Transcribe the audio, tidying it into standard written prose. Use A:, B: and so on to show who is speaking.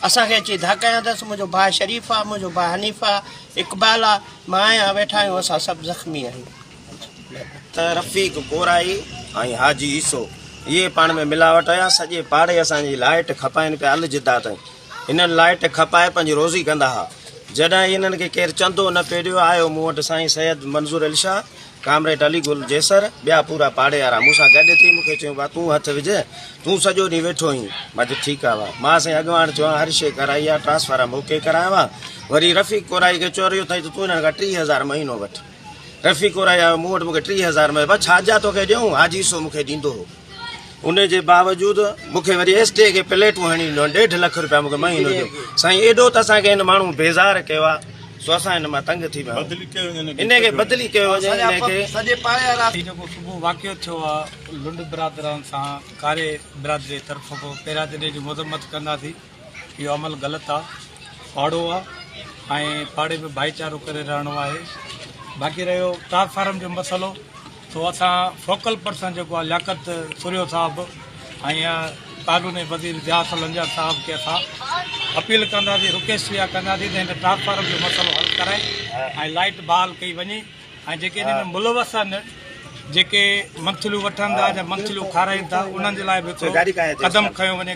A: असांखे अची धक हयंदसि। मुंहिंजो भाउ शरीफ़ आहे, मुंहिंजो भाउ हनीफ़ आहे, इक़बाल आहे, मां आहियां, वेठा आहियूं, असां सभु ज़ख़्मी आहियूं।
B: त रफ़ीक कोराई ऐं हाजी ईसो इहे पाण में मिलावट आहे। सॼे पाड़े असांजी लाइट खपाइनि पिया अल जिदा ताईं। हिननि लाइट खपाए पंहिंजी रोज़ी कंदा हुआ। जॾहिं हिननि खे केरु चंदो न पियो ॾियो, आयो मूं वटि साईं सैयद मंज़ूर अली शाह, कामरेड अली गुल जेसर, ॿिया पूरा पाड़े वारा मूंसां गॾु थी मूंखे चयूं भाउ तूं हथु विझ, तूं सॼो ॾींहुं वेठो आहीं। मां चयो ठीकु आहे भाउ। मां साईं अॻवान चयो हर शइ कराई आहे, ट्रांसफार्म मोके करायो आहे। वरी रफ़ीक कोराई खे चयो अथई त तूं हिननि खां 30,000 महीनो वठि। रफ़ीक कोराई आयो मूं वटि, मूंखे 30,000 में बसि छाजा तोखे ॾियूं, हाजी सो मूंखे ॾींदो हो। उन जे बावजूदि मूंखे वरी एसटीए खे प्लेटूं हणी ॾिनो, 1.5 लख रुपया मूंखे महीनो ॾियो। साईं एॾो त असांखे हिन माण्हू बेज़ार कयो आहे, सो असां हिन मां तंग थी विया आहियूं। इनखे बदिली कयो वञे।
A: सॼे पाड़े वारा
C: जेको सुबुह वाक़ियो थियो आहे लुंड बिरादरनि सां कारे बिरादरी तरफ़ खां पहिरियां जॾहिं जी मज़म्मत कंदासीं, इहो अमल ग़लति आहे, पाड़ो आहे ऐं पाड़े में भाईचारो करे रहणो आहे। बाक़ी रहियो ट्रांसफार्म जो मसइलो, तो असां फोकल पर्सन जेको आहे लियाकत सुरियो साहिबु ऐं कानूनी वज़ीर ज़ियास लंजर साहिब खे असां अपील कंदासीं, रिक्वेस्ट इहा कंदासीं त हिन ट्रांसफार्म जो मसइलो हल कराए ऐं लाइट बहाल कई वञे। ऐं जेके हिन में मुलवस आहिनि, जेके मंथलियूं वठनि था या मंथलियूं खाराइनि था, उन्हनि जे लाइ बि क़दम खयो वञे।